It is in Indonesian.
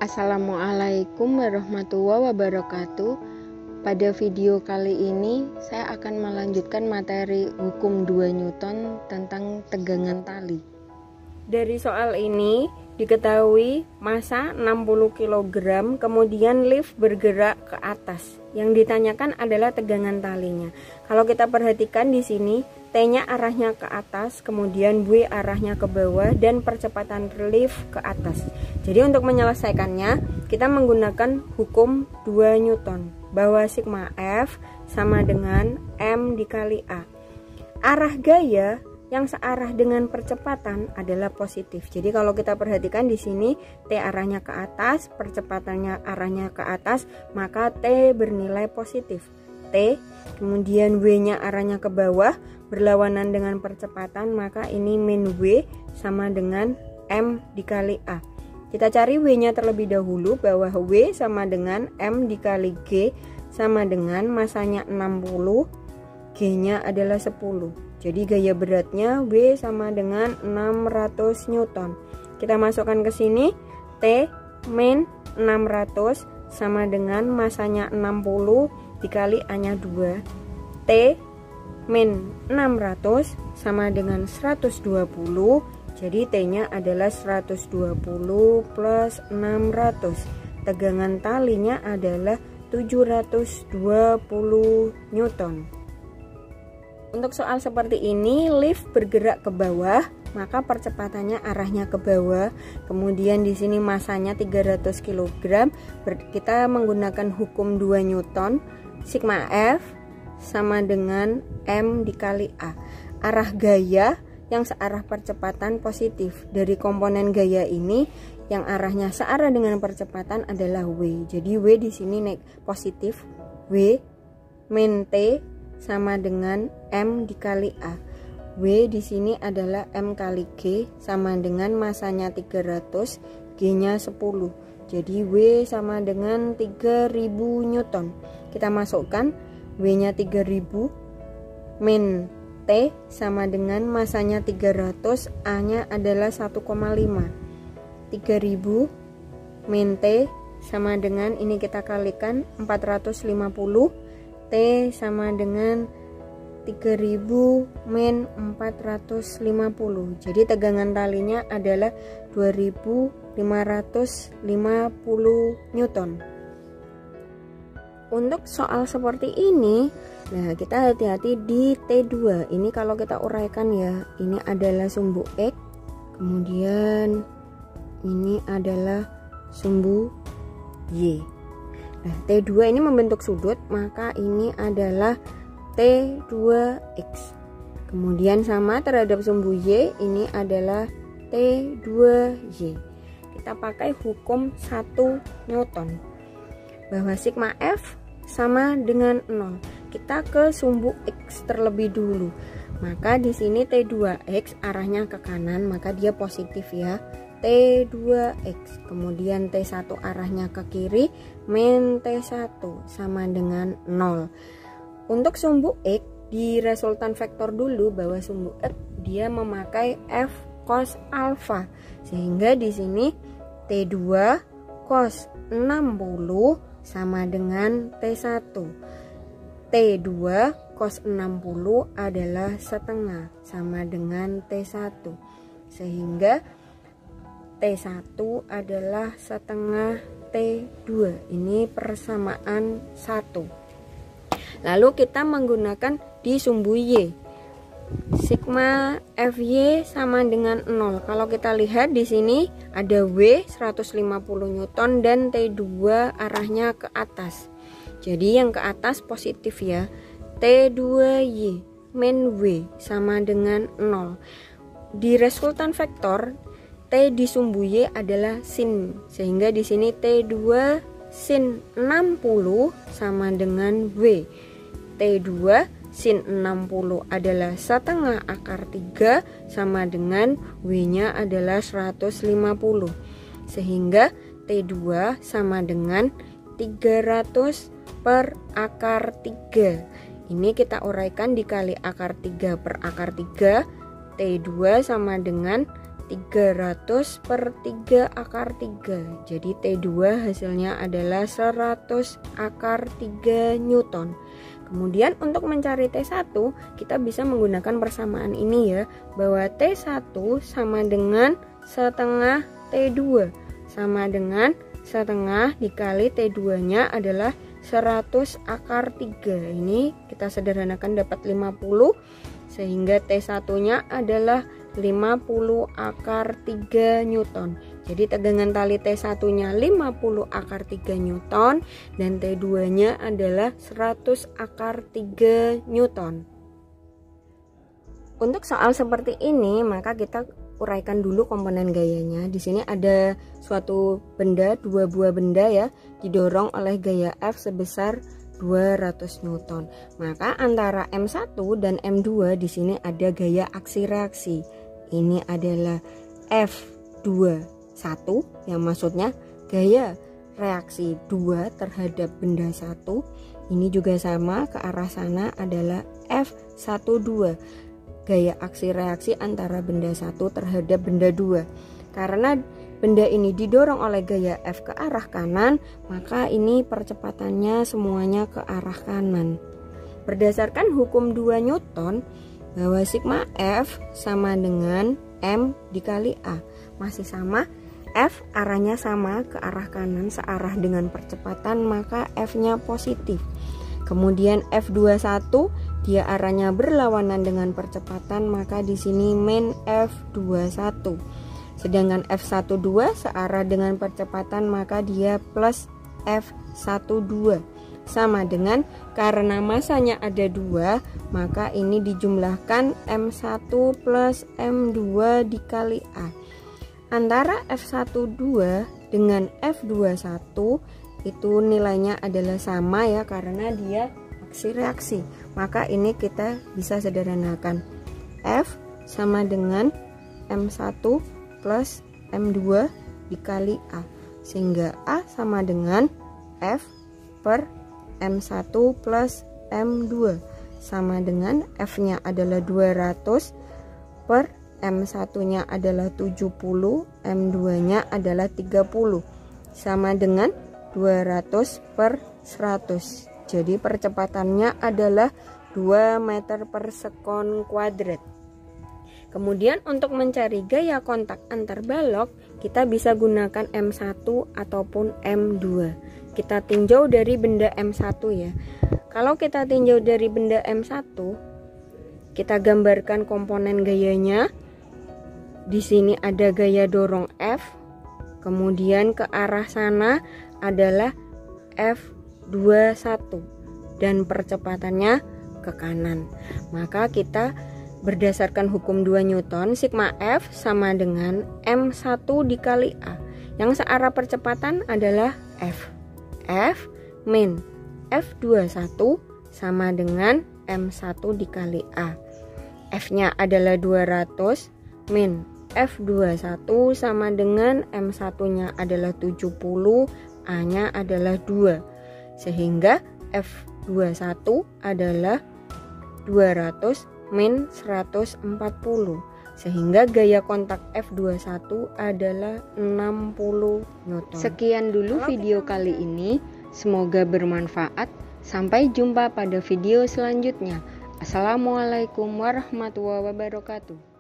Assalamualaikum warahmatullahi wabarakatuh. Pada video kali ini saya akan melanjutkan materi hukum 2 Newton tentang tegangan tali. Dari soal ini diketahui massa 60 kg, kemudian lift bergerak ke atas. Yang ditanyakan adalah tegangan talinya. Kalau kita perhatikan di sini, T-nya arahnya ke atas, kemudian W arahnya ke bawah, dan percepatan lift ke atas. Jadi untuk menyelesaikannya, kita menggunakan hukum 2 Newton, bahwa sigma F sama dengan M dikali A. Arah gaya yang searah dengan percepatan adalah positif. Jadi kalau kita perhatikan di sini, T arahnya ke atas, percepatannya arahnya ke atas, maka T bernilai positif. T, kemudian W-nya arahnya ke bawah, berlawanan dengan percepatan, maka ini min W sama dengan M dikali A. Kita cari W-nya terlebih dahulu, bahwa W sama dengan M dikali G sama dengan masanya 60, G-nya adalah 10. Jadi gaya beratnya W sama dengan 600 Newton. Kita masukkan ke sini, T min 600 sama dengan masanya 60 dikali A-nya 2. T min 600 sama dengan 120. Jadi T-nya adalah 120 plus 600. Tegangan talinya adalah 720 Newton. Untuk soal seperti ini, lift bergerak ke bawah, maka percepatannya arahnya ke bawah. Kemudian di sini masanya 300 kg. Kita menggunakan hukum 2 Newton. Sigma F sama dengan M dikali A. Arah gaya yang searah percepatan positif. Dari komponen gaya ini yang arahnya searah dengan percepatan adalah W. Jadi W di sini naik positif. W min T sama dengan M dikali A. W di sini adalah M kali G sama dengan masanya 300, G-nya 10. Jadi W sama dengan 3000 Newton. Kita masukkan W-nya 3000 min T sama dengan masanya 300, A-nya adalah 1,5. 3000 min T sama dengan, ini kita kalikan 450, T sama dengan 3000 min 450. Jadi tegangan talinya adalah 2550 Newton. Untuk soal seperti ini, nah kita hati-hati di T2. Ini kalau kita uraikan ya, ini adalah sumbu X, kemudian ini adalah sumbu Y. Nah, T2 ini membentuk sudut, maka ini adalah T2X. Kemudian sama terhadap sumbu Y, ini adalah T2Y. Kita pakai hukum 1 Newton, bahwa sigma F sama dengan 0. Kita ke sumbu X terlebih dulu. Maka di sini T2X arahnya ke kanan, maka dia positif ya. T2X, kemudian T1 arahnya ke kiri, min T1 sama dengan 0. Untuk sumbu X, di resultan vektor dulu bahwa sumbu X dia memakai F cos alpha, sehingga di sini T2 cos 60 sama dengan T1. T2 cos 60 adalah setengah sama dengan T1, sehingga T1 adalah setengah T2. Ini persamaan 1. Lalu kita menggunakan di sumbu Y. Sigma Fy sama dengan 0. Kalau kita lihat di sini ada W 150 Newton dan T2 arahnya ke atas. Jadi yang ke atas positif ya. T2Y min W sama dengan 0. Di resultan vektor T di sumbu Y adalah sin, sehingga di sini T2 sin 60 sama dengan W. T2 sin 60 adalah setengah akar 3 sama dengan W-nya adalah 150. Sehingga T2 sama dengan 300 per akar 3. Ini kita uraikan dikali akar 3 per akar 3. T2 sama dengan 300 per 3 akar 3. Jadi T2 hasilnya adalah 100 akar 3 Newton. Kemudian untuk mencari T1 kita bisa menggunakan persamaan ini ya, bahwa T1 sama dengan setengah T2 sama dengan setengah dikali T2 nya adalah 100 akar 3. Ini kita sederhanakan dapat 50, sehingga T1 nya adalah 50 akar 3 Newton. Jadi tegangan tali T1 nya 50 akar 3 Newton dan T2 nya adalah 100 akar 3 Newton. Untuk soal seperti ini maka kita uraikan dulu komponen gayanya. Di sini ada suatu benda, dua buah benda ya, didorong oleh gaya F sebesar 200 Newton. Maka antara M1 dan M2 di sini ada gaya aksi reaksi. Ini adalah F21 yang maksudnya gaya reaksi 2 terhadap benda 1. Ini juga sama, ke arah sana adalah F12. Gaya aksi reaksi antara benda 1 terhadap benda 2. Karena benda ini didorong oleh gaya F ke arah kanan, maka ini percepatannya semuanya ke arah kanan. Berdasarkan hukum 2 Newton, bahwa sigma F sama dengan M dikali A. Masih sama, F arahnya sama ke arah kanan searah dengan percepatan, maka F-nya positif. Kemudian F21 dia arahnya berlawanan dengan percepatan, maka di sini min F21. Sedangkan F12 searah dengan percepatan, maka dia plus F12. Sama dengan karena masanya ada 2, maka ini dijumlahkan M1 plus M2 dikali A. Antara F12 dengan F21 itu nilainya adalah sama ya, karena dia aksi reaksi. Maka ini kita bisa sederhanakan. F sama dengan M1 plus M2 dikali A, sehingga A sama dengan F per M1 plus M2 sama dengan F-nya adalah 200 per M1-nya adalah 70, M2-nya adalah 30 sama dengan 200 per 100. Jadi percepatannya adalah 2 meter per sekon kuadrat. Kemudian untuk mencari gaya kontak antar balok, kita bisa gunakan M1 ataupun M2. Kita tinjau dari benda M1 ya. Kalau kita tinjau dari benda M1, kita gambarkan komponen gayanya. Di sini ada gaya dorong F, kemudian ke arah sana adalah F21 dan percepatannya ke kanan. Maka kita berdasarkan hukum 2 Newton, sigma F sama dengan M1 dikali A. Yang searah percepatan adalah F. F min F21 sama dengan M1 dikali A. F-nya adalah 200 min F21 sama dengan M1-nya adalah 70, A-nya adalah 2. Sehingga F21 adalah 200 min 140. Sehingga gaya kontak F21 adalah 60 Newton. Sekian dulu video kali ini, semoga bermanfaat. Sampai jumpa pada video selanjutnya. Assalamualaikum warahmatullahi wabarakatuh.